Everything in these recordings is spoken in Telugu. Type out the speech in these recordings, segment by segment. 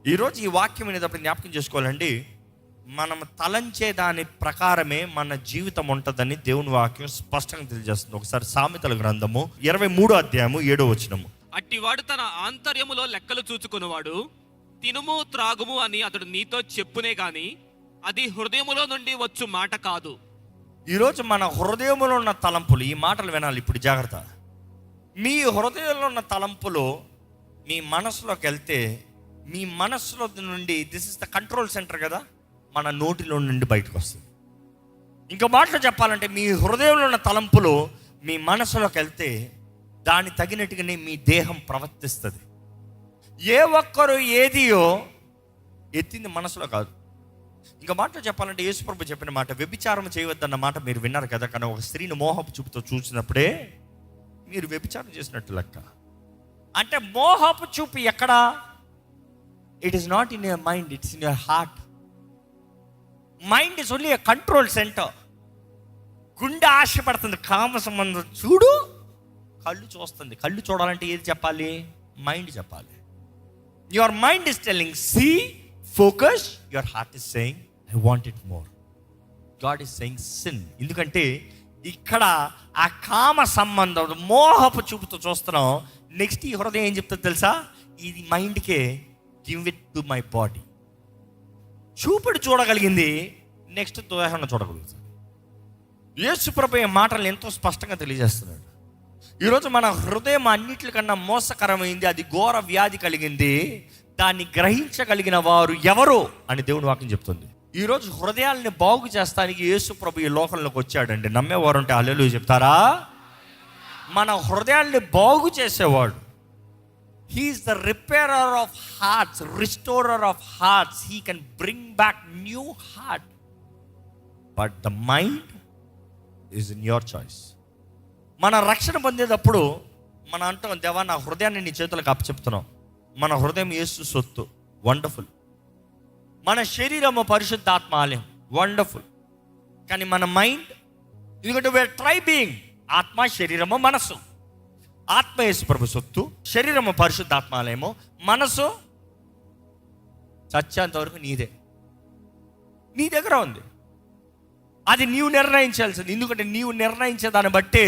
ఈరోజు ఈ వాక్యం అనేటప్పుడు జ్ఞాపకం చేసుకోవాలండి. మనం తలంచే దాని ప్రకారమే మన జీవితం ఉంటుందని దేవుని వాక్యం స్పష్టంగా తెలియజేస్తుంది. ఒకసారి సామెతల గ్రంథము 23:7 అట్టివాడు తన ఆంతర్యములో లెక్కలు చూచుకునేవాడు. తినుము త్రాగుము అని అతడు నీతో చెప్పునే గాని అది హృదయములో నుండి వచ్చు మాట కాదు. ఈరోజు మన హృదయంలో ఉన్న తలంపులు, ఈ మాటలు వినాలి ఇప్పుడు జాగ్రత్త. మీ హృదయంలో ఉన్న తలంపులు మీ మనసులోకి వెళ్తే, మీ మనసులో నుండి, this is the control centre కదా, మన నోటిలో నుండి బయటకు వస్తుంది. ఇంకో మాటలో చెప్పాలంటే, మీ హృదయంలో ఉన్న తలంపులు మీ మనసులోకి వెళ్తే దాని తగినట్టుగానే మీ దేహం ప్రవర్తిస్తుంది. ఏ ఒక్కరు ఏదియో ఎత్తింది మనసులో కాదు. ఇంకో మాటలో చెప్పాలంటే, యేసుప్రభు చెప్పిన మాట, వ్యభిచారం చేయవద్దన్న మాట మీరు విన్నారు కదా. కానీ ఒక స్త్రీని మోహపు చూపుతో చూసినప్పుడే మీరు వ్యభిచారం చేసినట్టు లెక్క. అంటే మోహపు చూపు ఎక్కడ? It is not in your mind, it's in your heart. Mind is only a control centre. గుండె ఆశపడుతుంది కామ సంబంధం, చూడు. కళ్ళు చూస్తుంది. కళ్ళు చూడాలంటే ఏది చెప్పాలి? మైండ్ చెప్పాలి. Your mind is telling see, focus. Your heart is saying I want it more. God is saying sin. ఎందుకంటే ఇక్కడ ఆ కామ సంబంధం మోహపు చూపుతో చూస్తున్నాం. నెక్స్ట్ ఈ హృదయం ఏం చెప్తుంది తెలుసా? ఇది మైండ్కే, give it to my body. చూపుడు చూడగలిగింది, నెక్స్ట్ దేహం చూడగలుగుతుంది. యేసుప్రభు ఈ మాటలు ఎంతో స్పష్టంగా తెలియజేస్తున్నాడు. ఈరోజు మన హృదయం అన్నిటికన్నా మోసకరమైంది, అది ఘోర వ్యాధి కలిగింది. దాన్ని గ్రహించగలిగిన వారు ఎవరు అని దేవుని వాక్యం చెప్తుంది. ఈరోజు హృదయాల్ని బాగు చేస్తానికి యేసుప్రభు ఈ లోకంలోకి వచ్చాడండి. నమ్మేవారు ఉంటే హల్లెలూయా చెప్తారా? మన హృదయాల్ని బాగు చేసేవాడు. He is the repairer of hearts, restorer of hearts. He can bring back new heart. But the mind is in your choice. మన రక్షణ పొందేటప్పుడు మనం అంటాం, దేవా నా హృదయాన్ని నీ చేతులకు అప్పచెప్తున్నాం. మన హృదయం యేసు సొత్తు, వండర్ఫుల్. మన శరీరము పరిశుద్ధాత్మ ఆలయం, వండర్ఫుల్. కానీ మన మైండ్, ఎందుకంటే వీఆర్ ట్రై బీయింగ్, ఆత్మ, శరీరము, మనసు. ఆత్మ యేసు ప్రభు సొత్తు, శరీరము పరిశుద్ధాత్మాలయము, మనసు చచ్చేంత వరకు నీదే, నీ దగ్గర ఉంది. అది నీవు నిర్ణయించాల్సింది. ఎందుకంటే నీవు నిర్ణయించే దాన్ని బట్టే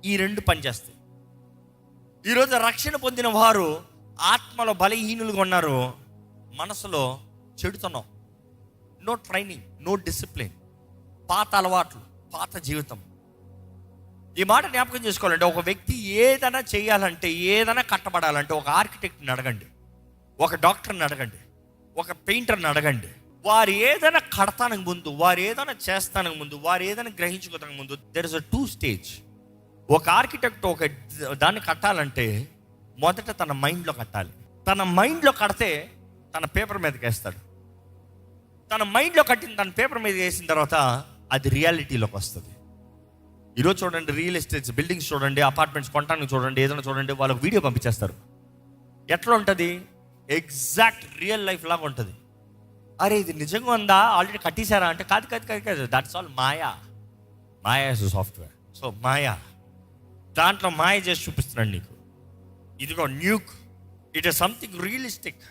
ఈ రెండు పనిచేస్తాయి. ఈరోజు రక్షణ పొందిన వారు ఆత్మలో బలహీనులుగా ఉన్నారు, మనసులో చెడుతున్నాం. నో ట్రైనింగ్, నో డిసిప్లిన్, పాత అలవాట్లు, పాత జీవితం. ఈ మాట జ్ఞాపకం చేసుకోవాలంటే, ఒక వ్యక్తి ఏదైనా చేయాలంటే, ఏదైనా కట్టబడాలంటే ఒక ఆర్కిటెక్ట్ని అడగండి, ఒక డాక్టర్ని అడగండి, ఒక పెయింటర్ని అడగండి. వారు ఏదైనా కడతానికి ముందు, వారు ఏదైనా చేస్తానికి ముందు, వారు ఏదైనా గ్రహించుకోవడానికి ముందు, దెర్ ఇస్ అ 2 స్టేజ్. ఒక ఆర్కిటెక్ట్ ఒక దాన్ని కట్టాలంటే మొదట తన మైండ్లో కట్టాలి. తన మైండ్లో కడితే తన పేపర్ మీదకి వేస్తాడు. తన మైండ్లో కట్టిన తన పేపర్ మీద వేసిన తర్వాత అది రియాలిటీలోకి వస్తుంది. ఈరోజు చూడండి, రియల్ ఎస్టేట్స్, బిల్డింగ్స్ చూడండి, అపార్ట్మెంట్స్ కొనడానికి చూడండి, ఏదైనా చూడండి, వాళ్ళకి వీడియో పంపించేస్తారు. ఎట్లా ఉంటుంది? ఎగ్జాక్ట్ రియల్ లైఫ్ లాగా ఉంటుంది. అరే ఇది నిజంగా ఉందా, ఆల్రెడీ కట్టేశారా అంటే కాదు కాదు కాదు కాదు, that's all maya. Maya is software. So maya, దాంట్లో మాయ చేసి చూపిస్తున్నాడు నీకు. ఇదిగో న్యూక్, ఇట్ ఇస్ సంథింగ్ రియలిస్టిక్.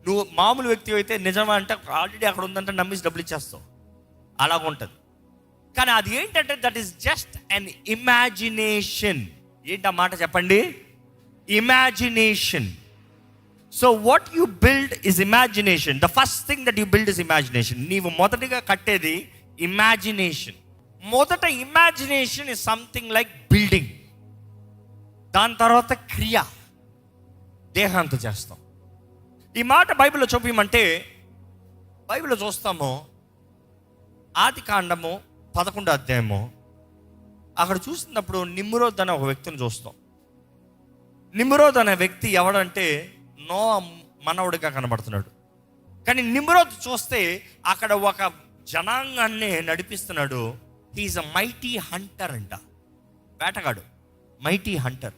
నువ్వు మామూలు వ్యక్తి అయితే నిజమా అంటే ఆల్రెడీ అక్కడ ఉందంటే నమ్మేసి డబ్బులు ఇచ్చేస్తావు, అలాగ ఉంటుంది. కానీ అది ఏంటంటే that is just an imagination. ఏంటి ఆ మాట చెప్పండి? Imagination. So what you build is imagination. The first thing that you build is imagination. నీవు మొదటిగా కట్టేది ఇమాజినేషన్. మొదట imagination is something like building. దాని తర్వాత క్రియ, దేహాంతో చేస్తాం. ఈ మాట బైబిల్లో చూపించమంటే, బైబిల్లో చూస్తాము, ఆది కాండము 11వ అధ్యాయము. అక్కడ చూసినప్పుడు నిమ్రోద్ అనే ఒక వ్యక్తిని చూస్తాం. నిమ్రోద్ అనే వ్యక్తి ఎవడంటే నోవా మనవుడిగా కనబడుతున్నాడు. కానీ నిమ్రోద్ చూస్తే అక్కడ ఒక జనాంగాన్ని నడిపిస్తున్నాడు. హీఈస్ అ మైటీ హంటర్ అంట, వేటగాడు, mighty Hunter.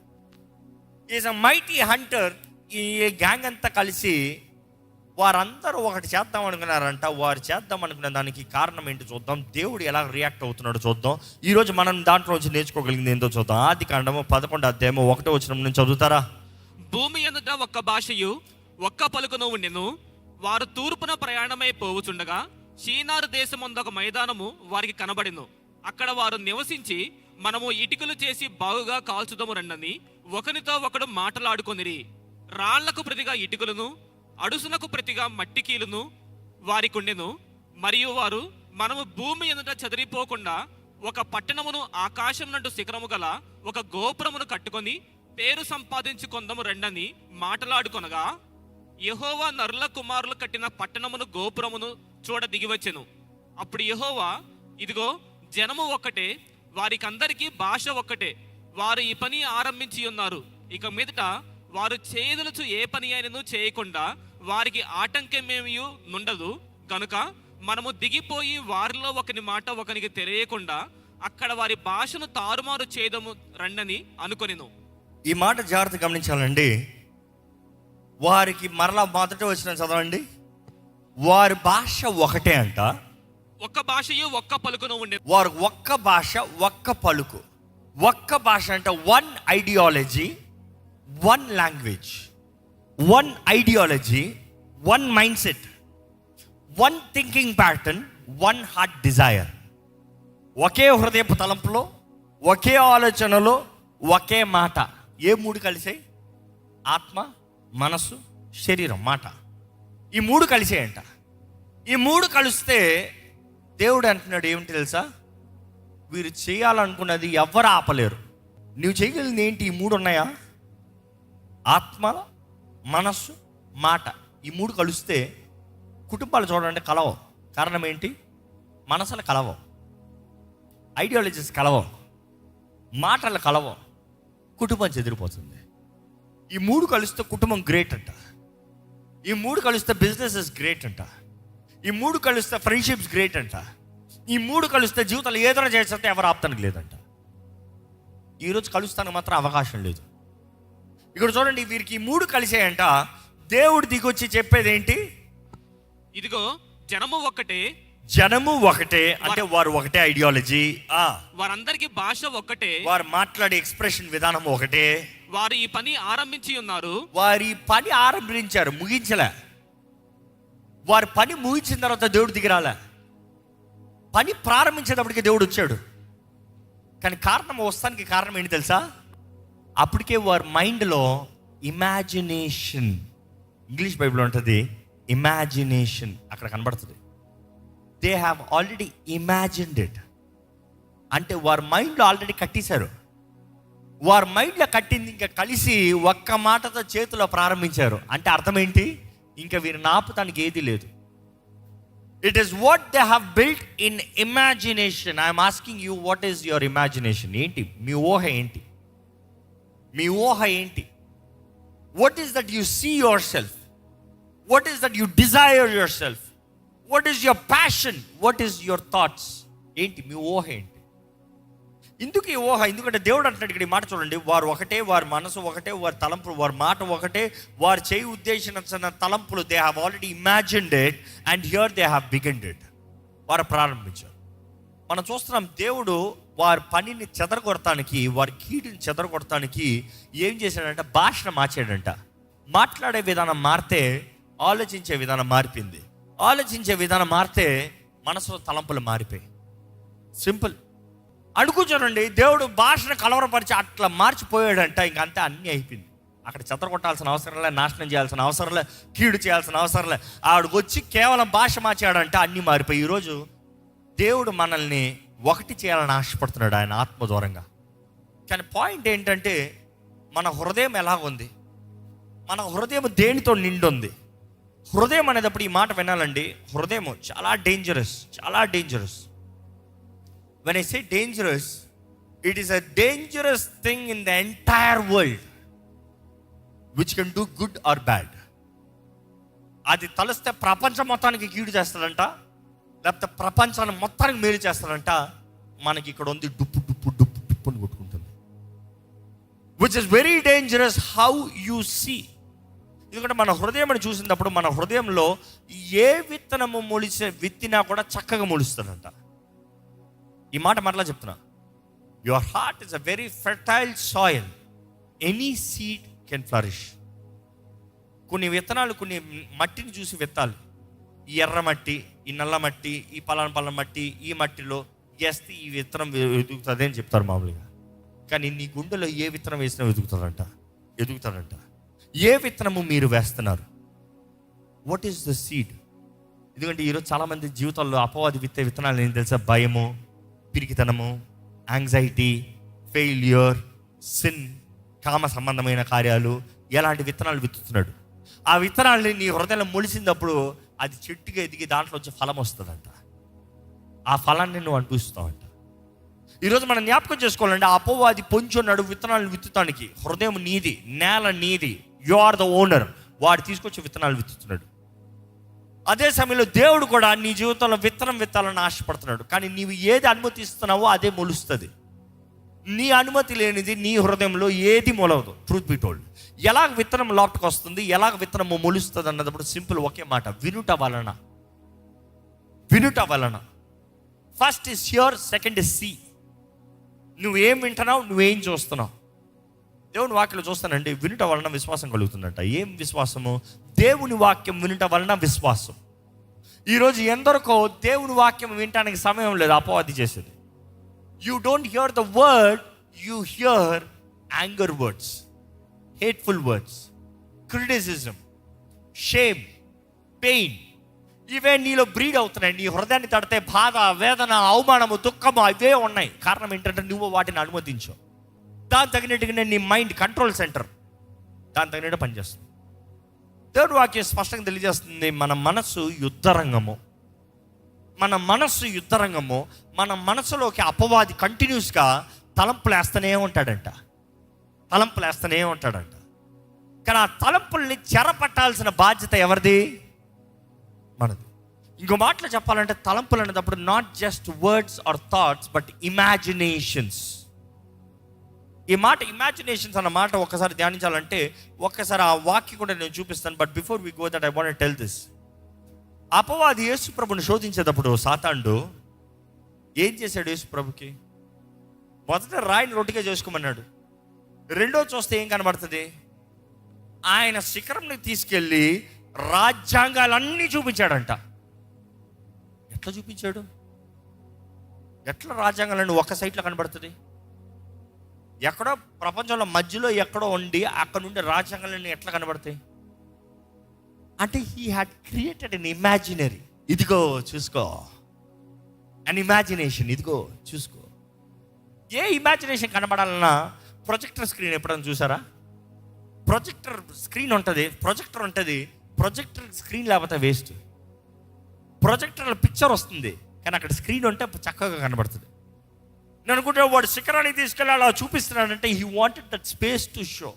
Is a mighty Hunter. ఈ గ్యాంగ్ అంతా కలిసి వారందరూ ఒకటి చేద్దాం అనుకున్నారంట. వారు చేద్దాం అనుకున్న దానికి కారణం ఏంటో చూద్దాం. దేవుడు ఎలా రియాక్ట్ అవుతున్నాడో చూద్దాం. ఈరోజు మనం దాంట్లో నుంచి నేర్చుకోగలిగింది ఏంటో చూద్దాం. ఆది కాండము 11వ అధ్యాయము 1వ వచనం నుంచి చదువుతారా? భూమి ఎదుట ఒక్క భాషయు ఒక్క పలుకును ఉండెను. వారు తూర్పున ప్రయాణమై పోవుచుండగా షీనారు దేశమందు ఒక మైదానము వారికి కనబడెను. అక్కడ వారు నివసించి, మనము ఇటుకలు చేసి బాగుగా కాల్చుదము రండని ఒకనితో ఒకడు మాటలాడుకొనిరి. రాళ్లకు ప్రతిగా ఇటుకలను, అడుసునకు ప్రతిగా మట్టికీలును వారికుండెను. మరియు వారు, మనము భూమి ఎదుట చెదిరిపోకుండా ఒక పట్టణమును ఆకాశం నంటు శిఖరము గల ఒక గోపురమును కట్టుకొని పేరు సంపాదించుకొందము రండని మాటలాడుకొనగా, యెహోవా నరుల కుమారులు కట్టిన పట్టణమును గోపురమును చూడ దిగివచ్చెను. అప్పుడు యెహోవా, ఇదిగో జనము ఒక్కటే, వారికందరికీ భాష ఒక్కటే, వారు ఈ పని ఆరంభించి ఉన్నారు. ఇక మీదట వారు చేయదలుచు ఏ పని అయినను చేయకుండా వారికి ఆటంకమేమీ నుండదు కనుక మనము దిగిపోయి వారిలో ఒకని మాట ఒకనికి తెలియకుండా అక్కడ వారి భాషను తారుమారు చేయదము రండని అనుకొనిను. ఈ మాట జాగ్రత్త గమనించాలండి. వారికి మరలా మొదట వచ్చిన చదవండి. వారి భాష ఒకటే అంట. ఒక్క భాషయు ఒక్క పలుకును ఉండే. వారు ఒక్క భాష ఒక్క పలుకు. ఒక్క భాష అంటే one ideology, one language, one ideology, one mindset, one thinking pattern, one heart desire. ఒకే హృదయపు తలంపులో, ఒకే ఆలోచనలో, ఒకే మాట. ఏ మూడు కలిసాయి? ఆత్మ, మనసు, శరీరం, మాట. ఈ మూడు కలిసాయంట. ఈ మూడు కలిస్తే దేవుడు అంటున్నాడు ఏమిటి తెలుసా? వీరు చేయాలనుకున్నది ఎవరు ఆపలేరు. నువ్వు చేయగలిగింది ఏంటి? ఈ మూడు ఉన్నాయా? ఆత్మ, మనస్సు, మాట. ఈ మూడు కలిస్తే కుటుంబాలు చూడండి కలవవు. కారణం ఏంటి? మనసులు కలవవు, ఐడియాలజీస్ కలవవు, మాటలు కలవవు, కుటుంబం చెదిరిపోతుంది. ఈ మూడు కలిస్తే కుటుంబం గ్రేట్ అంట. ఈ మూడు కలిస్తే బిజినెస్ గ్రేట్ అంట. ఈ మూడు కలిస్తే ఫ్రెండ్షిప్స్ గ్రేట్ అంట. ఈ మూడు కలిస్తే జీవితాలు ఏదైనా చేస్తే ఎవరు ఆపుతానికి లేదంట. ఈరోజు కలుస్తానికి మాత్రం అవకాశం లేదు. ఇక్కడ చూడండి, వీరికి ఈ మూడు కలిసాయంట. దేవుడు దిగొచ్చి చెప్పేది ఏంటి? ఇదిగో జనము ఒక్కటే. జనము ఒకటే అంటే వారు ఒకటే ఐడియాలజీ, వారందరికీ భాష ఒక్కటే, వారు మాట్లాడే ఎక్స్ప్రెషన్ విధానం ఒకటే. వారు ఈ పని ఆరంభించి ఉన్నారు. వారి పని ఆరంభించారు, ముగించలే. వారి పని ముగించిన తర్వాత దేవుడు దిగిరాలే. పని ప్రారంభించేటప్పటికి దేవుడు వచ్చాడు. కానీ కారణం వస్తానికి కారణం ఏంటి తెలుసా? అప్పటికే వారి మైండ్లో ఇమాజినేషన్, ఇంగ్లీష్ బైబిల్లో ఉంటుంది ఇమాజినేషన్, అక్కడ కనబడుతుంది. They have already imagined it. అంటే వారి మైండ్లో ఆల్రెడీ కట్టేశారు. వారి మైండ్లో కట్టింది ఇంకా కలిసి ఒక్క మాటతో చేతిలో ప్రారంభించారు. అంటే అర్థం ఏంటి? ఇంకా వీరి నాపుతానికి ఏది లేదు. It is what they have built in imagination. I'm asking you, what is your imagination? ఏంటి మీ ఊహ? ఏంటి మీ ఊహ? ఏంటి? What is that you see your self? What is that you desire your self? What is your passion? What is your thoughts? ఏంటి మీ ఊహ? ఏంటి? ఎందుకు ఈ ఊహ? ఎందుకంటే దేవుడు అంటున్నాడు ఇక్కడ ఈ మాట చూడండి, వారు ఒకటే, వారి మనసు ఒకటే, వారి తలంపులు, వారి మాట ఒకటే, వారు చేయి ఉద్దేశించిన తలంపులు they have already imagined it and here they have begined it. వారు ప్రారంభించారు. మనం చూస్తున్నాం దేవుడు వారి పనిని చెదరగొడటానికి, వారి కీడుని చెదరగొడటానికి ఏం చేశాడంటే భాషను మార్చాడంట. మాట్లాడే విధానం మారితే ఆలోచించే విధానం మారిపోయింది. ఆలోచించే విధానం మారితే మనసులో తలంపులు మారిపోయి. సింపుల్. అనుకుంటానండి, దేవుడు భాషను కలవరపరిచి అట్లా మార్చిపోయాడంట. ఇంకంతే, అన్నీ అయిపోయింది. అక్కడ చెదరగొట్టాల్సిన అవసరం లే, నాశనం చేయాల్సిన అవసరం లే, కీడు చేయాల్సిన అవసరం లే. ఆవిడకు వచ్చి కేవలం భాష మార్చాడంటే అన్నీ మారిపోయి. ఈరోజు దేవుడు మనల్ని ఒకటి చేయాలని ఆశపడుతున్నాడు ఆయన ఆత్మ దూరంగా. కానీ పాయింట్ ఏంటంటే మన హృదయం ఎలాగుంది? మన హృదయం దేనితో నిండుంది? హృదయం అనేటప్పుడు ఈ మాట వినాలండి. హృదయం చాలా డేంజరస్, చాలా dangerous. When I say dangerous, it is a dangerous thing in the entire world which can do good or bad. అది తలస్తే ప్రపంచం మొత్తానికి కీడు చేస్తాడంట, లేకపోతే ప్రపంచాన్ని మొత్తానికి మేలు చేస్తాడంట. మనకి ఇక్కడ ఉంది డుప్పు డుప్పు డుప్పు డుప్పు అని కొట్టుకుంటుంది. Which is very dangerous how you see. ఎందుకంటే మన హృదయం చూసినప్పుడు మన హృదయంలో ఏ విత్తనము విత్తినా కూడా చక్కగా మొలుస్తుందంట. ఈ మాట మరలా చెప్తున్నా, your heart is a very fertile soil. Any seed can flourish. కొన్ని విత్తనాలు కొన్ని మట్టిని చూసి విత్తాలి. ఈ ఎర్ర మట్టి, ఈ నల్ల మట్టి, ఈ పలాన మట్టి, ఈ మట్టిలో వేస్తే ఈ విత్తనం ఎదుగుతుంది అని చెప్తారు మామూలుగా. కానీ నీ గుండెలో ఏ విత్తనం వేసినా ఎదుగుతాడంట. ఏ విత్తనము మీరు వేస్తున్నారు? What is the seed? ఎందుకంటే ఈరోజు చాలామంది జీవితాల్లో అపవాది విత్తనాలు ఏం తెలుసా? భయము, పిరికితనము, యాంగ్జైటీ, ఫెయిల్యూర్, సిన్, కామ సంబంధమైన కార్యాలు, ఎలాంటి విత్తనాలు విత్తుతున్నాడు. ఆ విత్తనాలని నీ హృదయంలో మొలిసినప్పుడు అది చెట్టుగా ఎదిగి దాంట్లో వచ్చే ఫలం వస్తుందంట. ఆ ఫలాన్ని నువ్వు అనిపిస్తావంట. ఈరోజు మనం జ్ఞాపకం చేసుకోవాలంటే ఆ అపవాది పొంచున్నాడు విత్తనాలు విత్తుతానికి. హృదయం నీది, నేల నీది, యు ఆర్ ద ఓనర్. వాడు తీసుకొచ్చి విత్తనాలు విత్తుతున్నాడు. అదే సమయంలో దేవుడు కూడా నీ జీవితంలో విత్తనం విత్తాలని ఆశపడుతున్నాడు. కానీ నీవు ఏది అనుమతిస్తున్నావో అదే మొలుస్తుంది. నీ అనుమతి లేనిది నీ హృదయంలో ఏది మొలవదు. ట్రూత్ బి టోల్డ్, ఎలాగ విత్తనం లోపలికి వస్తుంది, ఎలాగ విత్తనం మొలుస్తుంది అన్నప్పుడు సింపుల్ ఒకే మాట, వినుట వలన. First is hear, second is see. నువ్వేం వింటున్నావు, నువ్వేం చూస్తున్నావు. దేవుని వాక్యం చూస్తానండి, వినుట వలన విశ్వాసం కలుగుతుందంట. ఏం విశ్వాసము? దేవుని వాక్యం వినుట వలన విశ్వాసం. ఈరోజు ఎందరికో దేవుని వాక్యం వినటానికి సమయం లేదు. అపవాది చేసేది, you don't here the word, you here anger words, hateful words, criticism, shame, pain. ఇవే నీలో బ్రీడ్ అవుతున్నాయి. నీ హృదయాన్ని తడితే బాధ, వేదన, అవమానము, దుఃఖము అవే ఉన్నాయి. కారణం ఏంటంటే నువ్వు వాటిని అనుమతించావు. దాని తగినట్టుగానే నీ మైండ్ కంట్రోల్ సెంటర్ దాని తగినట్టు పనిచేస్తుంది. దేవుడి వాక్యం స్పష్టంగా తెలియజేస్తుంది, మన మనసు యుద్ధరంగము. మన మనసులోకి అపవాది కంటిన్యూస్గా తలంపులు వేస్తూనే ఉంటాడంట. కానీ ఆ తలంపుల్ని చెరపట్టాల్సిన బాధ్యత ఎవరిది? మనది. ఇంకో మాటలో చెప్పాలంటే తలంపులు అనేటప్పుడు not just words or thoughts but imaginations. ఈ మాట ఇమాజినేషన్స్ అన్న మాట ఒక్కసారి ధ్యానించాలంటే ఒక్కసారి ఆ వాక్యం కూడా నేను చూపిస్తాను. But before we go that I want to tell this. అపవాది యేసు ప్రభుని శోధించేటప్పుడు సాతానుడు ఏం చేశాడు? యేసు ప్రభుకి మొదట రాయిని రొట్టిగా చేసుకోమన్నాడు. రెండో చూస్తే ఏం కనబడుతుంది? ఆయన శిఖరంని తీసుకెళ్ళి రాజ్యాంగాలన్నీ చూపించాడంట. ఎట్లా చూపించాడు? ఎట్లా రాజ్యాంగాలన్నీ ఒక్క సైట్లో కనబడుతుంది? ఎక్కడో ప్రపంచంలో మధ్యలో ఎక్కడో ఉండి అక్కడ నుండి రాజ్యాంగాలన్నీ ఎట్లా కనబడతాయి? అంటే he had created an imaginary. ఇదిగో చూసుకో, అన్ ఇమాజినేషన్, ఇదిగో చూసుకో. ఏ ఇమాజినేషన్ కనబడాలన్నా ప్రొజెక్టర్ స్క్రీన్ ఎప్పుడైనా చూసారా? ప్రొజెక్టర్ స్క్రీన్ ఉంటుంది, ప్రొజెక్టర్ ఉంటుంది. ప్రొజెక్టర్ స్క్రీన్ లేకపోతే వేస్ట్. ప్రొజెక్టర్లో పిక్చర్ వస్తుంది, కానీ అక్కడ స్క్రీన్ ఉంటే చక్కగా కనబడుతుంది. నేను అనుకుంటే వాడు శిఖరాన్ని తీసుకెళ్ళి అలా చూపిస్తున్నాడంటే he wanted that space to show.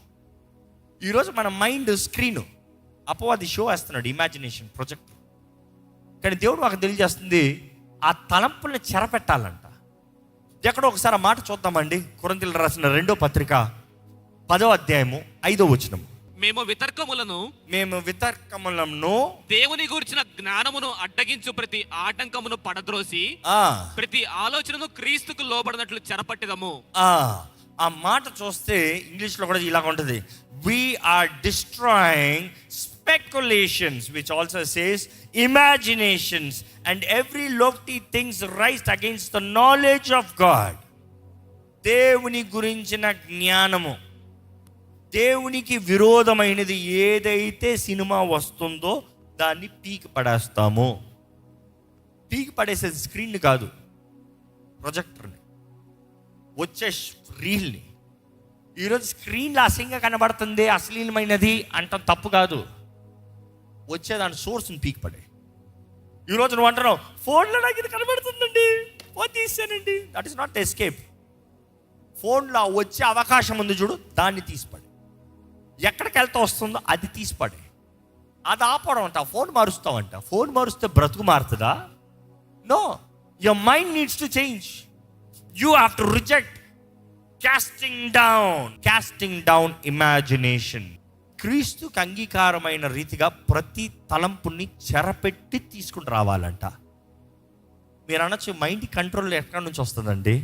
ఈరోజు మన మైండ్ స్క్రీన్, అపవాది షో వేస్తున్నాడు, ఇమాజినేషన్, ప్రొజెక్టర్. కానీ దేవుడు మాకు తెలియజేస్తుంది ఆ తలంపుల్ని చెరపెట్టాలంట. ఎక్కడో ఒకసారి ఆ మాట చూద్దామండి. కొరింథీయులకు రాసిన 2వ పత్రిక 10వ అధ్యాయము 5వ వచనం. మేము వితర్కములను దేవుని గురించిన జ్ఞానమును అడ్డగించు ప్రతి ఆటంకమును పడద్రోసి ప్రతి ఆలోచనను క్రీస్తుకు లోబడినట్లు చెరపట్టెదము. ఆ మాట చూస్తే ఇంగ్లీష్ లో కూడా ఇలాగ ఉంటుంది, we are destroying speculations, which also says imaginations and every lofty things raised against the knowledge of God. దేవుని గురించిన జ్ఞానము, దేవునికి విరోధమైనది ఏదైతే సినిమా వస్తుందో దాన్ని పీకి పడేస్తాము. పీకి పడేసేది స్క్రీన్ కాదు, ప్రొజెక్టర్ని, వచ్చే రీల్ని. ఈరోజు స్క్రీన్లో అసహ్యంగా కనబడుతుంది, అశ్లీలమైనది అంటాం, తప్పు కాదు. వచ్చేదాని సోర్స్ని పీకి పడే. ఈరోజు నువ్వు అంటున్నావు ఫోన్లో నాకు ఇది కనబడుతుందండి, ఫోన్ తీసానండి. That is not escape. ఫోన్లో వచ్చే అవకాశం ఉంది చూడు, దాన్ని తీసిపడే. ఎక్కడికి వెళ్తా వస్తుందో అది తీసిపడే. అది ఆపడం అంట, ఫోన్ మారుస్తావంట. ఫోన్ మారుస్తే బ్రతుకు మారుతుందా? No, your mind needs to change. You have to reject casting down imagination. క్రీస్తుకు అంగీకారమైన రీతిగా ప్రతి తలంపుని చెరపెట్టి తీసుకుని రావాలంట. మీరు అనొచ్చు మైండ్ కంట్రోల్ ఎక్కడి నుంచి వస్తుందండి?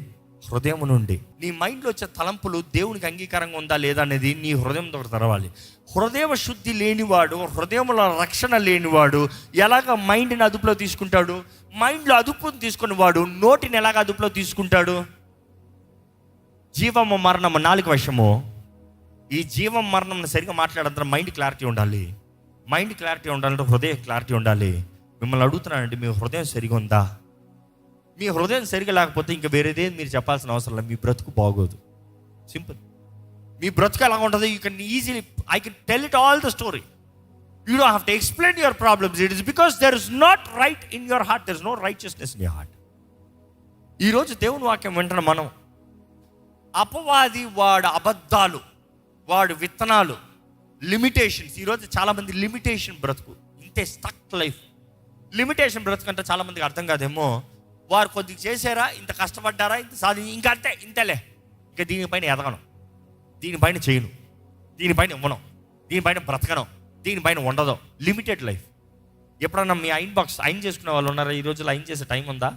హృదయం నుండి. నీ మైండ్లో వచ్చే తలంపులు దేవునికి అంగీకారంగా ఉందా లేదా అనేది నీ హృదయంతో తెరవాలి. హృదయ శుద్ధి లేనివాడు, హృదయంలో రక్షణ లేనివాడు ఎలాగ మైండ్ని అదుపులో తీసుకుంటాడు? మైండ్లో అదుపుని తీసుకుని వాడు నోటిని ఎలాగ అదుపులో తీసుకుంటాడు? జీవము మరణము నాలుగు వశము. ఈ జీవం మరణం సరిగా మాట్లాడంతా మైండ్ క్లారిటీ ఉండాలి. మైండ్ క్లారిటీ ఉండాలంటే హృదయ క్లారిటీ ఉండాలి. మిమ్మల్ని అడుగుతున్నానండి, మీ హృదయం సరిగా ఉందా? మీ హృదయం సరిగా లేకపోతే ఇంకా వేరేదే మీరు చెప్పాల్సిన అవసరం లేదు. మీ బ్రతుకు బాగోదు. సింపుల్. మీ బ్రతుకు ఎలా ఉంటుంది? You can easily, I can tell it all the story. You don't have to explain your problems. It is because there is not right in your heart. There is no righteousness in your heart. ఈరోజు దేవుని వాక్యం వింటున్న మనం, అపవాది వాడు అబద్ధాలు, వాడు విత్తనాలు, లిమిటేషన్స్. ఈరోజు చాలామంది లిమిటేషన్ బ్రతుకు, ఇంతే స్టక్ లైఫ్. లిమిటేషన్ బ్రతుకు అంటే చాలామందికి అర్థం కాదేమో. వారు కొద్దిగా చేశారా, ఇంత కష్టపడ్డారా, ఇంత సాధి, ఇంకా అంతే, ఇంతలే, ఇంకా దీనిపైన ఎదగను, దీనిపైన చేయను, దీనిపైన ఇవ్వను, దీనిపైన బ్రతకను, దీనిపైన ఉండదు. Limited life. ఎప్పుడన్నా మీ ఐన్ బాక్స్ ఐన్ చేసుకునే వాళ్ళు ఉన్నారా? ఈ రోజుల్లో ఐన్ చేసే టైం ఉందా?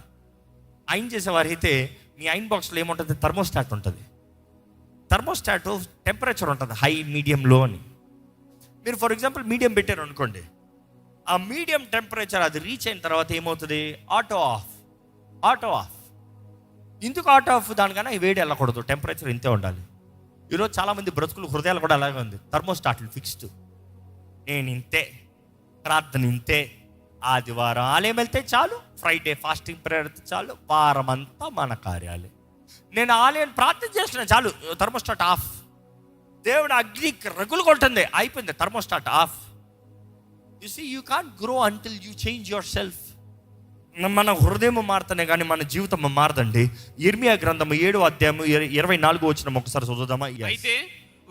ఐన్ చేసేవారు అయితే మీ ఐన్ బాక్స్లో ఏముంటుంది? థర్మోస్టాట్ ఉంటుంది. థర్మోస్టాట్ టెంపరేచర్ ఉంటుంది, హై, మీడియం, లో అని. మీరు ఫర్ ఎగ్జాంపుల్ మీడియం పెట్టారు అనుకోండి, ఆ మీడియం టెంపరేచర్ అది రీచ్ అయిన తర్వాత ఏమవుతుంది? Auto of. ఎందుకు ఆటో ఆఫ్? దానికన్నా వేడి వెళ్ళకూడదు, టెంపరేచర్ ఇంతే ఉండాలి. ఈరోజు చాలామంది బ్రతుకులు, హృదయాలు కూడా అలాగే ఉంది. థర్మోస్టాట్లు ఫిక్స్డ్. నేను ఇంతే, ప్రార్థన ఇంతే, ఆదివారం ఆలయం వెళ్తే చాలు, ఫ్రైడే ఫాస్టింగ్ ప్రేయర్ అయితే చాలు, వారం అంతా మన కార్యాలే. నేను ఆలయం ప్రార్థన చేస్తున్నా చాలు, థర్మోస్టాట్ ఆఫ్. దేవుడు అగ్ని రగులు కొట్టింది, అయిపోయింది, thermostat off. You see, you can't grow until you change your self. మన హృదయం మారుతానే కానీ మన జీవితం మారదండి. ఇర్మియా గ్రంథము 7వ అధ్యాయము 24వ వచనం ఒకసారి చదువుదామా? అయితే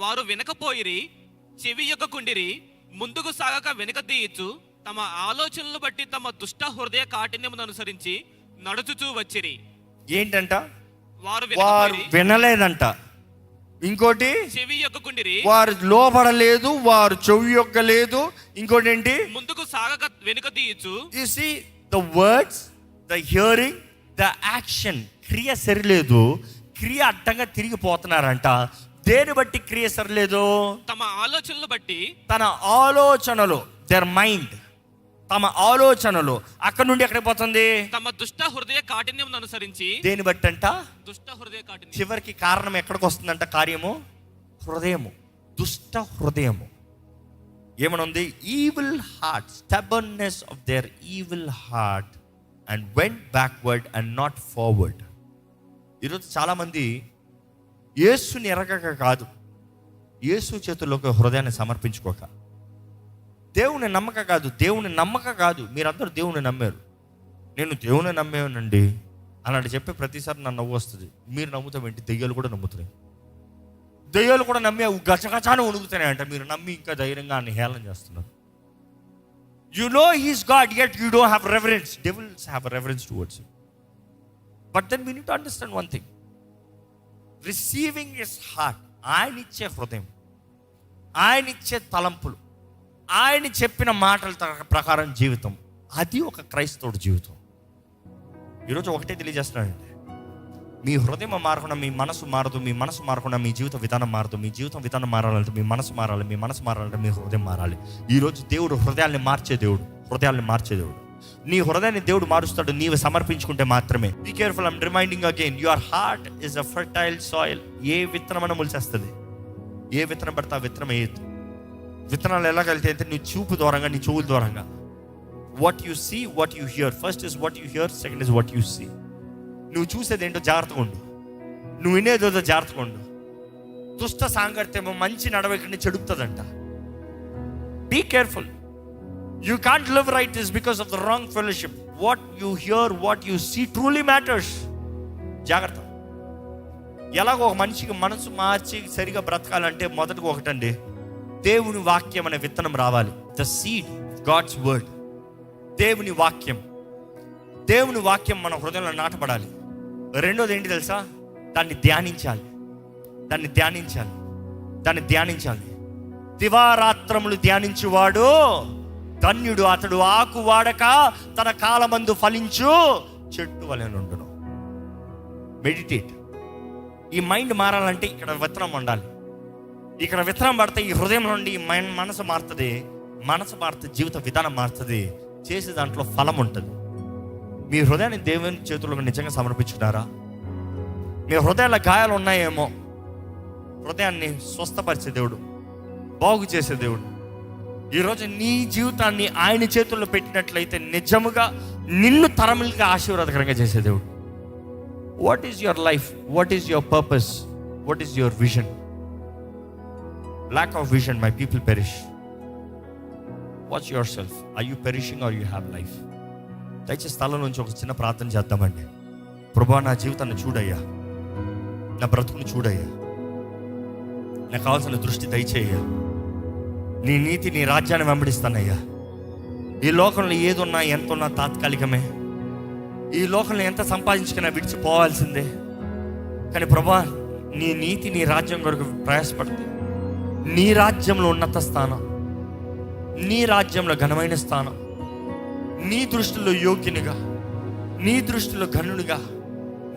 వారు వినకపోయిరి, చెవి యొక్కకుండిరి, ముందుకు సాగక వెనుక తీయచ్చు, తమ ఆలోచనలు బట్టి తమ దుష్ట హృదయ కాఠిన్యమును అనుసరించి నడుచుచూ వచ్చిరి. ఏంటంట? వారు వినలేదంట. ఇంకోటి, చెవి యొక్కకుండిరి, వారు లోబడలేదు, వారు చెవి యొక్కలేదు. ఇంకోటి ఏంటి? ముందుకు సాగక వెనుక తీయచ్చు. You see the words, the hearing, the action. క్రియ సరిలేదు, క్రియ అడ్డంగా తిరిగిపోతున్నారంట. దేని బట్టి క్రియ సరిలేదు? తమ ఆలోచనలు బట్టి. తన ఆలోచనలు, దేర్ మైండ్, తమ ఆలోచనలు అక్కడ నుండి ఎక్కడికి పోతుంది? తమ దుష్ట హృదయ కాఠిన్యం అనుసరించి. దేని బట్టి అంట? దుష్ట హృదయ కాఠిన్యం. చివరికి కారణం ఎక్కడికి వస్తుందంట? కార్యము హృదయము, దుష్ట హృదయము. ఏమనుంది? Evil heart, stubbornness of their evil heart and went backward and not forward. ఈరోజు చాలామంది యేసుని ఎరగక కాదు, యేసు చేతుల్లోకి హృదయాన్ని సమర్పించుకోక, దేవుని నమ్మక కాదు, దేవుని నమ్మక కాదు. మీరందరూ దేవుని నమ్మారు, నేను దేవుని నమ్మేనండి అలాంటి చెప్పే ప్రతిసారి నా నవ్వు వస్తుంది. మీరు నమ్ముతాం ఏంటి? దెయ్యాలు కూడా నమ్ముతున్నాయి. దెయ్యాలు కూడా నమ్మి గచగచాను వణుకుతున్నాయి అంట. మీరు నమ్మి ఇంకా ధైర్యంగా ఆయన హేళన చేస్తున్నారు. యు నో హీస్ గాడ్, యet you don't have reverence. Devils have reverence towards him. But then we need to understand one thing, receiving his heart. ఆయన ఇచ్చే హృదయం, ఆయన ఇచ్చే తలంపులు, ఆయన చెప్పిన మాటల ప్రకారం జీవితం, అది ఒక క్రైస్తవుడి జీవితం. ఈరోజు ఒకటే తెలియజేస్తున్నానండి, మీ హృదయం మారకుండా మీ మనసు మారదు, మీ మనసు మారకుండా మీ జీవిత విధానం మారదు. మీ జీవితం విధానం మారాలంటే మీ మనసు మారాలి, మీ మనసు మారాలంటే మీ హృదయం మారాలి. ఈరోజు దేవుడు హృదయాల్ని మార్చే దేవుడు, హృదయాల్ని మార్చే దేవుడు. నీ హృదయాన్ని దేవుడు మారుస్తాడు, నీవు సమర్పించుకుంటే మాత్రమే. Be careful, I'm reminding again, your heart is a fertile soil. ఏ విత్తనమైనా మొలిచేస్తుంది, ఏ విత్తనం పడితే ఆ విత్తనం వేయద్దు. విత్తనాలు ఎలా కలితే అంటే నీ చూపు దూరంగా, నీ చెవుల దూరంగా. What you see, what you hear. First is what you hear, second is what you see. నువ్వు చూసేది ఏంటో జాగ్రత్తగా ఉండు, నువ్వు వినేదో జాగ్రత్తగా ఉండు. దుష్ట సాంగత్యము మంచి నడవడికని చెడుపుతుందంట. Be careful. You can't live right is because of the wrong fellowship. What you hear, what you see truly matters. జాగ్రత్త. ఎలాగో ఒక మనిషికి మనసు మార్చి సరిగా బ్రతకాలంటే మొదటిగా ఒకటండి, దేవుని వాక్యం అనే విత్తనం రావాలి. The seed, God's word. దేవుని వాక్యం, దేవుని వాక్యం మన హృదయంలో నాటబడాలి. రెండోది ఏంటి తెలుసా? దాన్ని ధ్యానించాలి, దాన్ని ధ్యానించాలి, దాన్ని ధ్యానించాలి. దివారాత్రములు ధ్యానించువాడు ధన్యుడు, అతడు ఆకు వాడక తన కాలమందు ఫలించు చెట్టు వలె నుండును. మెడిటేట్. ఈ మైండ్ మారాలంటే ఇక్కడ విత్తనం ఉండాలి. ఇక్కడ విత్తనం పడితే ఈ హృదయం నుండి మనసు మారుతుంది. మనసు మారుతుంది, జీవిత విధానం మారుతుంది, చేసే దాంట్లో ఫలం ఉంటుంది. మీ హృదయాన్ని దేవుని చేతుల్లో నిజంగా సమర్పించుకున్నారా? మీ హృదయాల గాయాలు ఉన్నాయేమో, హృదయాన్ని స్వస్థపరిచే దేవుడు, బాగు చేసే దేవుడు. ఈరోజు నీ జీవితాన్ని ఆయన చేతుల్లో పెట్టినట్లయితే నిజముగా నిన్ను తరములుగా ఆశీర్వాదకరంగా చేసే దేవుడు. What is your life? What is your purpose? What is your vision? lack of vision my people perish. Watch yourself. Are you perishing or you have life? దయచేసి స్థలం నుంచి ఒక చిన్న ప్రార్థన చేద్దామండి. ప్రభువా, నా జీవితాన్ని చూడయ్యా, నా బ్రతుకుని చూడయ్యా, నాకు కావాల్సిన దృష్టి దయచేయ్యా. నీ నీతి, నీ రాజ్యాన్ని వెంబడిస్తానయ్యా. ఈ లోకంలో ఏదున్నా ఎంత ఉన్నా తాత్కాలికమే. ఈ లోకంలో ఎంత సంపాదించుకున్నా విడిచిపోవాల్సిందే. కానీ ప్రభువా, నీ నీతి, నీ రాజ్యం కొరకు ప్రయాసపడుతుంది. నీ రాజ్యంలో ఉన్నత స్థానం, నీ రాజ్యంలో ఘనమైన స్థానం, నీ దృష్టిలో యోగ్యునిగా, నీ దృష్టిలో ఘనునిగా,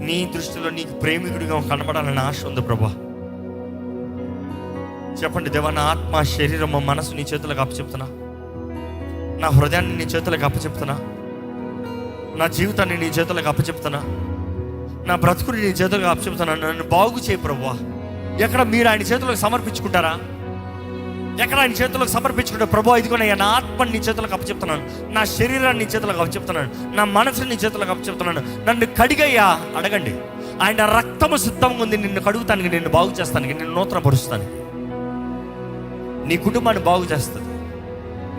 నీ దృష్టిలో నీకు ప్రేమికుడిగా కనబడాలని ఆశ ఉంది ప్రభువా. చెప్పండి, దేవా, నా ఆత్మ, శరీరము, మనసు నీ చేతులకు అప్పచెప్తున్నా. నా హృదయాన్ని నీ చేతులకు అప్పచెప్తున్నా. నా జీవితాన్ని నీ చేతులకు అప్పచెప్తున్నా. నా బ్రతుకుని నీ చేతులకు అప్పచెప్తున్నా. నన్ను బాగు చేయి ప్రభువా. ఎక్కడ మీరు ఆయన చేతులకు సమర్పించుకుంటారా? ఎక్కడ ఆయన చేతులకు సమర్పించుకుంటే, ప్రభువా ఇదిగోనయ్యా, నా ఆత్మని నీ చేతులకు అప్పచెప్తున్నాను, నా శరీరాన్ని నీ చేతులకు అప్పచెప్తున్నాను, నా మనసుని నీ చేతులకు అప్పచెప్తున్నాను, నన్ను కడిగయ్యా. అడగండి, ఆయన రక్తము సిద్ధంగా ఉంది నిన్ను కడుగుతానికి, నిన్ను బాగు చేస్తానికి, నిన్ను నూతనపరుస్తానికి. నీ కుటుంబాన్ని బాగు చేస్తుంది,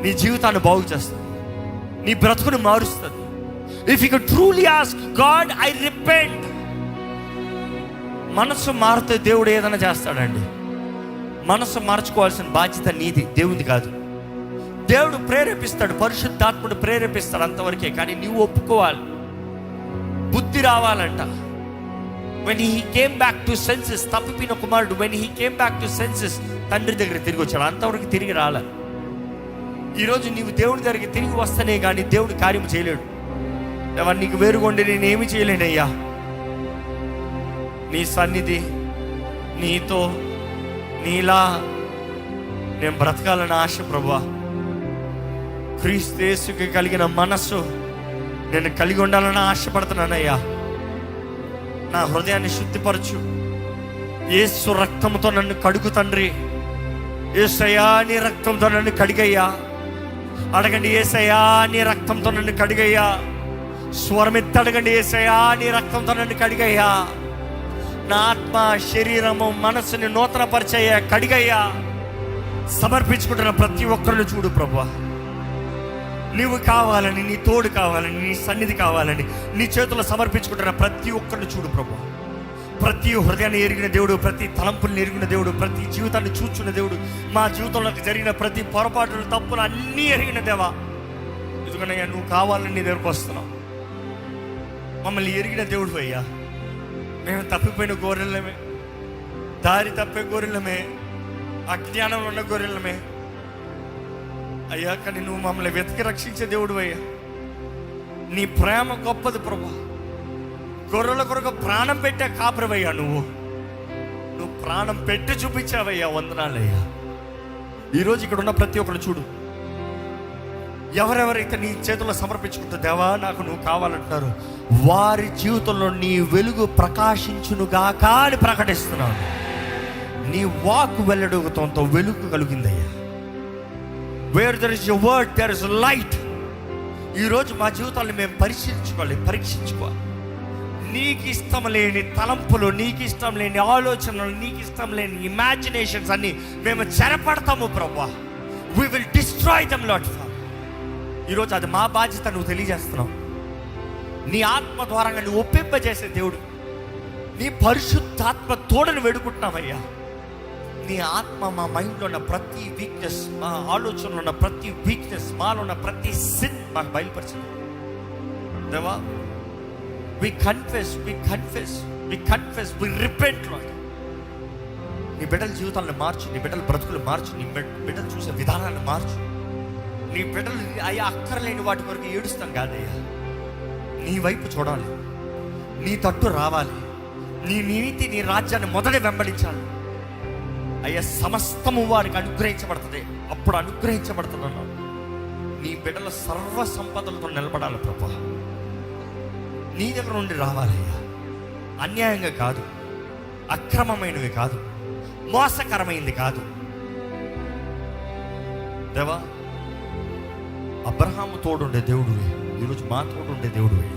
నీ జీవితాన్ని బాగు చేస్తుంది, నీ బ్రతుకుని మారుస్తుంది. If you can truly ask God, I repent. మనసు మారితే దేవుడు ఏదైనా చేస్తాడండి. మనసు మార్చుకోవాల్సిన బాధ్యత నీది, దేవుడిది కాదు. దేవుడు ప్రేరేపిస్తాడు, పరిశుద్ధాత్ముడు ప్రేరేపిస్తాడు, అంతవరకే. కానీ నీవు ఒప్పుకోవాలి, బుద్ధి రావాలంట. when he came back to senses, తప్పిపోయిన కుమారుడు when he came back to senses తండ్రి దగ్గర తిరిగి వచ్చాడు. అంతవరకు తిరిగి రాలే. ఈరోజు నీవు దేవుడి దగ్గరికి తిరిగి వస్తేనే కానీ దేవుడు కార్యం చేయలేడు. ఎవరు నీకు వేరుగొండి నేనేమి చేయలేనయ్యా. నీ సన్నిధి, నీతో, నీలా నేను బ్రతకాలని ఆశ ప్రభువా. క్రీస్తు యేసుకి కలిగిన మనస్సు నేను కలిగి ఉండాలని ఆశపడుతున్నానయ్యా. నా హృదయాన్ని శుద్ధిపరచు. యేసు రక్తంతో నన్ను కడుగు తండ్రి. యేసయ్యా, నీ రక్తంతో నన్ను కడిగయ్యా. అడగండి, యేసయ్యా, నీ రక్తంతో నన్ను కడిగయ్యా. స్వరమెత్తి అడగండి, యేసయ్యా, నీ రక్తంతో నన్ను కడిగయ్యా. నా ఆత్మ, శరీరము, మనసుని నూతనపరిచయ్యా, కడిగయ్యా. సమర్పించుకుంటున్న ప్రతి ఒక్కరిని చూడు ప్రభువా. నీవు కావాలని, నీ తోడు కావాలని, నీ సన్నిధి కావాలని నీ చేతుల్లో సమర్పించుకుంటున్న ప్రతి ఒక్కరిని చూడు ప్రభువా. ప్రతి హృదయాన్ని ఎరిగిన దేవుడు, ప్రతి తలంపుల్ని ఎరిగిన దేవుడు, ప్రతి జీవితాన్ని చూచున్న దేవుడు, మా జీవితంలో జరిగిన ప్రతి పొరపాటులు, తప్పులు అన్నీ ఎరిగిన దేవా. ఎందుకనయ్యా, నువ్వు కావాలని నీ దగ్గరకు వస్తున్నావు. మమ్మల్ని ఎరిగిన దేవుడు అయ్యా. మేము తప్పిపోయిన గొర్రెలమే, దారి తప్పే గొర్రెలమే, అజ్ఞానంలో ఉన్న గొర్రెలమే అయ్యా. కానీ నువ్వు మమ్మల్ని వెతికి రక్షించే దేవుడు అయ్యా. నీ ప్రేమ గొప్పది ప్రభా. గొర్రెల కొరకు ప్రాణం పెట్టే కాపురవయ్యా. నువ్వు ప్రాణం పెట్టి చూపించావయ్యా. వందనాలయ్యా. ఈరోజు ఇక్కడ ఉన్న ప్రతి ఒక్కరు చూడు, ఎవరెవరైతే నీ చేతుల్లో సమర్పించుకుంటూ దేవా నాకు నువ్వు కావాలంటున్నారు, వారి జీవితంలో నీ వెలుగు ప్రకాశించునుగాక అని ప్రకటిస్తున్నాను. నీ వాక్ వెల్లడుగుతంతో వెలుగు కలిగిందయ్యా. Where there is your word there is light. ఈరోజు మా జీవితాన్ని మేము పరీక్షించుకోవాలి. నీకు ఇష్టం లేని తలంపులు, నీకు ఇష్టం లేని ఆలోచనలు, నీకు ఇష్టం లేని ఇమాజినేషన్స్ అన్ని మేము చెరపడతాము ప్రభువా. We will destroy them lord. ఈరోజు అది మా బాధ్యత, నువ్వు తెలియజేస్తున్నావు. నీ ఆత్మ ద్వారా నువ్వు ఒప్పింపజేసే దేవుడు, నీ పరిశుద్ధాత్మ తోడని వేడుకుంటున్నామయ్యా. నీ ఆత్మ మా మైండ్లో ఉన్న ప్రతి వీక్నెస్, మా ఆలోచనలో ఉన్న ప్రతి వీక్నెస్, మాలో ఉన్న ప్రతి సిన్ మాకు బయలుపరిచింది దేవా. we confess, we repent Lord. నీ బిడ్డల జీవితాలను మార్చు, నీ బిడ్డల బ్రతుకులు మార్చు, నీ బిడ్డలు చూసే విధానాన్ని మార్చు. నీ బిడ్డలు అయ్యా అక్కర్లేని వాటి వరకు ఏడుస్తాం కాదయ్యా. నీ వైపు చూడాలి, నీ తట్టు రావాలి, నీ నీతి, నీ రాజ్యాన్ని మొదట వెంబడించాలి అయ్యా. సమస్తము వారికి అనుగ్రహించబడుతుంది. అప్పుడు అనుగ్రహించబడుతున్నాను. నీ బిడ్డల సర్వ సంపదలతో నిలబడాలి ప్రభా. నీ దగ్గర నుండి రావాలయ్యా. అన్యాయంగా కాదు, అక్రమమైనవి కాదు, మోసకరమైంది కాదు దేవా. అబ్రహాము తోడుండే దేవుడివి, ఈరోజు మా తోడుండే దేవుడివి.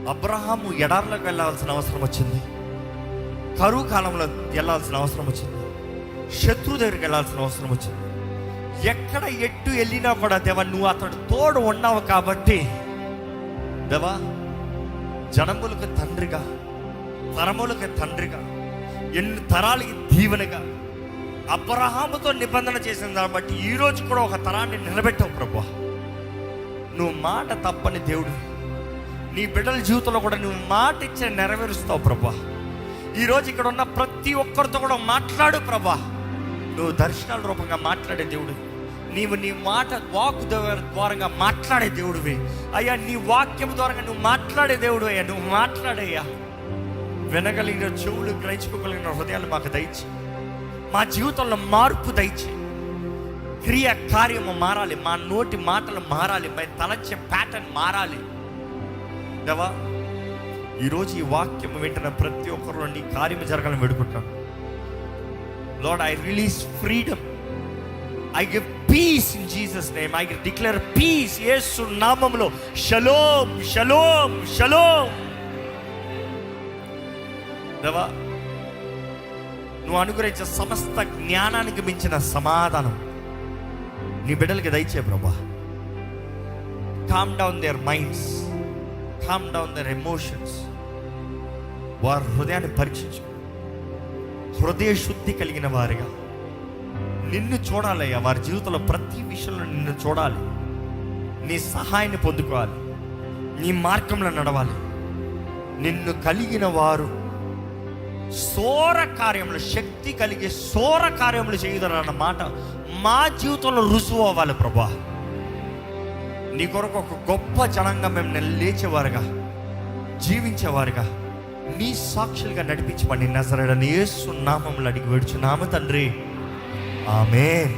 అబ్రహాము ఎడార్లకు వెళ్ళాల్సిన అవసరం వచ్చింది, కరువు కాలంలో వెళ్ళాల్సిన అవసరం వచ్చింది, శత్రు దగ్గరికి వెళ్ళాల్సిన అవసరం వచ్చింది. ఎక్కడ ఎట్టు వెళ్ళినా కూడా దేవా నువ్వు అతడు తోడు ఉన్నావు కాబట్టి దేవా, జనములకు తండ్రిగా, తరములకు తండ్రిగా, ఎన్ని తరాలకి దీవెనగా అబ్రహాముతో నిబంధన చేసిన దాన్ని బట్టి ఈరోజు కూడా ఒక తరాన్ని నిలబెట్టావు ప్రభా. నువ్వు మాట తప్పని దేవుడు. నీ బిడ్డల జీవితంలో కూడా నువ్వు మాట ఇచ్చే నెరవేరుస్తావు ప్రభా. ఈరోజు ఇక్కడ ఉన్న ప్రతి ఒక్కరితో కూడా మాట్లాడు ప్రభా. నువ్వు దర్శనాల రూపంగా మాట్లాడే దేవుడు. నీవు నీ మాట వాక్ ద్వారంగా మాట్లాడే దేవుడివి అయ్యా. నీ వాక్యం ద్వారా నువ్వు మాట్లాడే దేవుడు అయ్యా. నువ్వు మాట్లాడయ్యా. వినగలిగిన చెవులు, గ్రహించుకోగలిగిన హృదయాలు మాకు దయచి, మా జీవితంలో మార్పు దయచి, క్రియ కార్యము మారాలి, మా నోటి మాటలు మారాలి, మేము తలంచే ప్యాటర్న్ మారాలి దేవా. ఈరోజు ఈ వాక్యం వింటున్న ప్రతి ఒక్కరిలో నీ కార్యము జరగాలని వేడుకుంటాను lord. I release freedom, I give peace in Jesus' name. I declare peace. Yesu నామములో షలోమ్, షలోమ్, షలోమ్ దేవా. నువ్వు అనుగ్రహించే సమస్త జ్ఞానానికి మించిన సమాధానం నీ బిడ్డలకి దయచే ప్రభా. Calm down there minds, calm down there emotions. వారి హృదయాన్ని పరీక్షించు. హృదయ శుద్ధి కలిగిన వారిగా నిన్ను చూడాలయ్యా. వారి జీవితంలో ప్రతి విషయంలో నిన్ను చూడాలి, నీ సహాయాన్ని పొందుకోవాలి, నీ మార్గంలో నడవాలి. నిన్ను కలిగిన వారు సోర కార్యములు, శక్తి కలిగే సోర కార్యములు చేయదన్న మాట మా జీవితంలో రుజువు అవ్వాలి ప్రభా. నీ కొరకు ఒక గొప్ప జనంగా మేము లేచేవారుగా, జీవించేవారుగా, నీ సాక్షులుగా నడిపించమని నజరేయుడైన యేసు నామములో అడిగి వేడుచున్నాము తండ్రి. ఆమేన్.